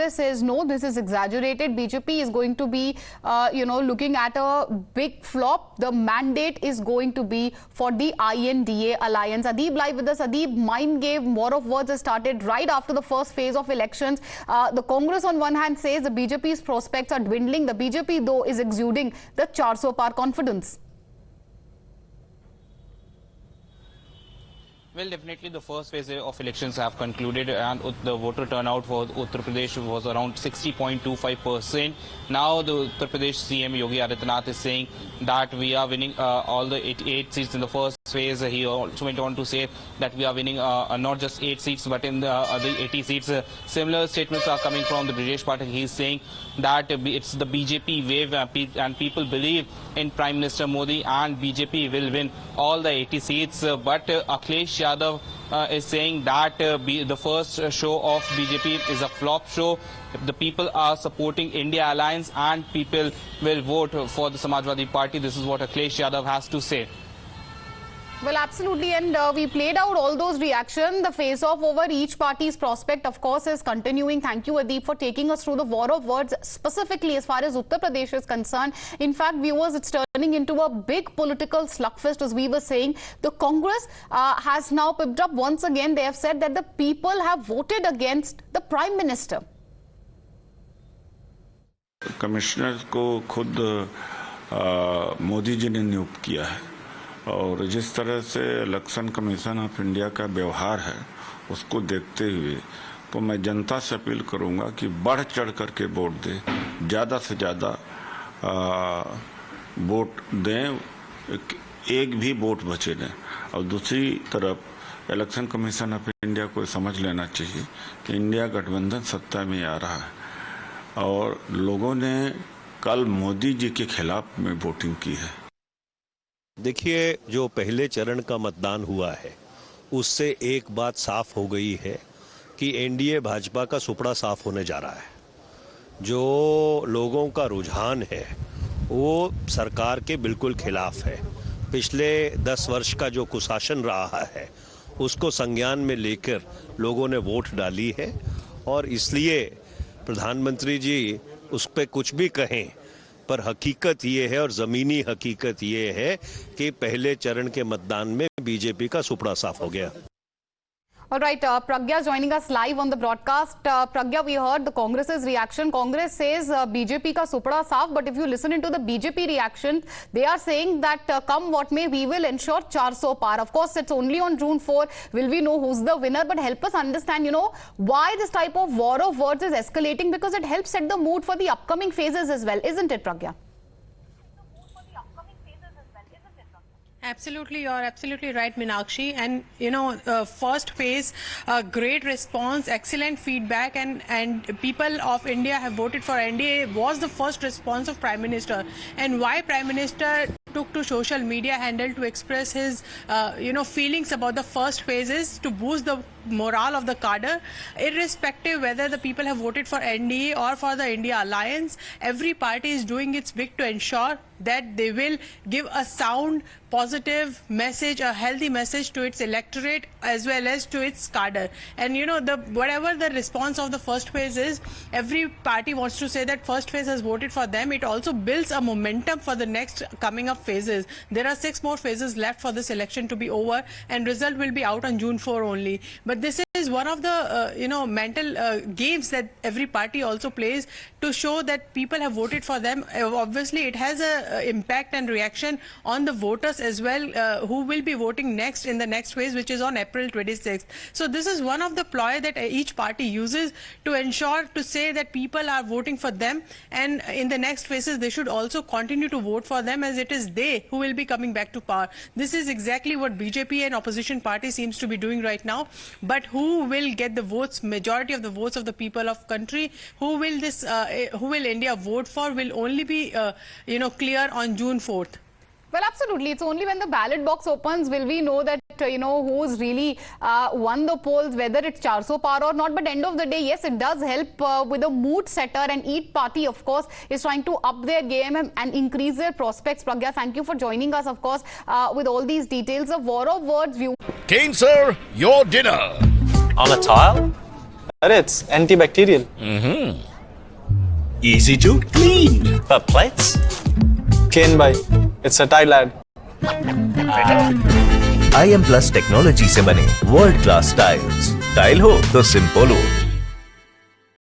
says no, this is exaggerated. BJP is going to be, looking at a big flop. The mandate is going to be for the INDA alliance. Adeeb live with us. Adeeb, mind game, war of words has started right after the first phase of elections. The Congress on one hand says the BJP's prospects are dwindling. The BJP though is exuding the 400 par confidence. Well, definitely the first phase of elections have concluded and the voter turnout for Uttar Pradesh was around 60.25%. Now the Uttar Pradesh CM Yogi Adityanath is saying that we are winning all the 88 seats in the first phase. He also went on to say that we are winning not just 8 seats but in the other 80 seats. Similar statements are coming from the Brijesh Pathak. He is saying that it's the BJP wave and people believe in Prime Minister Modi and BJP will win all the 80 seats. But Akhilesh Yadav is saying that the first show of BJP is a flop show. The people are supporting India Alliance and people will vote for the Samajwadi Party. This is what Akhilesh Yadav has to say. Well, absolutely, and we played out all those reactions. The face-off over each party's prospect, of course, is continuing. Thank you, Adeep, for taking us through the war of words, specifically as far as Uttar Pradesh is concerned. In fact, viewers, it's turning into a big political slugfest, as we were saying. The Congress has now picked up once again. They have said that the people have voted against the Prime Minister. Commissioner को खुद मोदी जी ने नियुक्त किया है और जिस तरह से इलेक्शन कमीशन ऑफ इंडिया का व्यवहार है उसको देखते हुए तो मैं जनता से अपील करूंगा कि बढ़ चढ़ करके वोट दें, ज़्यादा से ज़्यादा वोट दें, एक भी वोट बचे नहीं। और दूसरी तरफ इलेक्शन कमीशन ऑफ इंडिया को समझ लेना चाहिए कि इंडिया गठबंधन सत्ता में आ रहा है और लोगों ने कल मोदी जी के खिलाफ में वोटिंग की है। देखिए, जो पहले चरण का मतदान हुआ है उससे एक बात साफ हो गई है कि एनडीए भाजपा का सुपड़ा साफ होने जा रहा है। जो लोगों का रुझान है वो सरकार के बिल्कुल खिलाफ है। पिछले 10 वर्ष का जो कुशासन रहा है उसको संज्ञान में लेकर लोगों ने वोट डाली है और इसलिए प्रधानमंत्री जी उस पर कुछ भी कहें, पर हकीकत ये है और जमीनी हकीकत ये है कि पहले चरण के मतदान में बीजेपी का सुपड़ा साफ हो गया। All right, Pragya joining us live on the broadcast. Pragya, we heard the Congress's reaction. Congress says BJP ka supada saaf, but if you listen into the BJP reaction, they are saying that come what may, we will ensure 400 par. Of course, it's only on June 4 will we know who's the winner, but help us understand, why this type of war of words is escalating, because it helps set the mood for the upcoming phases as well, isn't it, Pragya? Absolutely, you're absolutely right, Meenakshi. And first phase, great response, excellent feedback, and people of India have voted for NDA was the first response of Prime Minister. And why Prime Minister took to social media handle to express his feelings about the first phases to boost the morale of the cadre, irrespective whether the people have voted for NDA or for the India Alliance. Every party is doing its bit to ensure that they will give a sound, positive message, a healthy message to its electorate as well as to its cadre. And whatever the response of the first phase is, every party wants to say that first phase has voted for them. It also builds a momentum for the next coming up phases. There are 6 more phases left for this election to be over, and result will be out on June 4 only. But this is one of the mental games that every party also plays to show that people have voted for them. Obviously, it has a impact and reaction on the voters as well, who will be voting next in the next phase, which is on April 26th. So this is one of the ploy that each party uses to ensure, to say that people are voting for them, and in the next phases they should also continue to vote for them, as it is they who will be coming back to power. This is exactly what BJP and opposition party seems to be doing right now. But who will get the votes, majority of the votes of the people of country, who will India vote for, will only be clear on June 4th. Well, absolutely. It's only when the ballot box opens will we know that, who's really won the polls, whether it's 400 par or not. But end of the day, yes, it does help with a mood setter, and each party, of course, is trying to up their game and increase their prospects. Pragya, thank you for joining us, of course, with all these details of war of words. Kane, sir, your dinner. On a tile? It's antibacterial. Easy to clean. For plates? Cane by. It's a tile ad. IM Plus technology से बने world class tiles. Tile हो तो simple हो।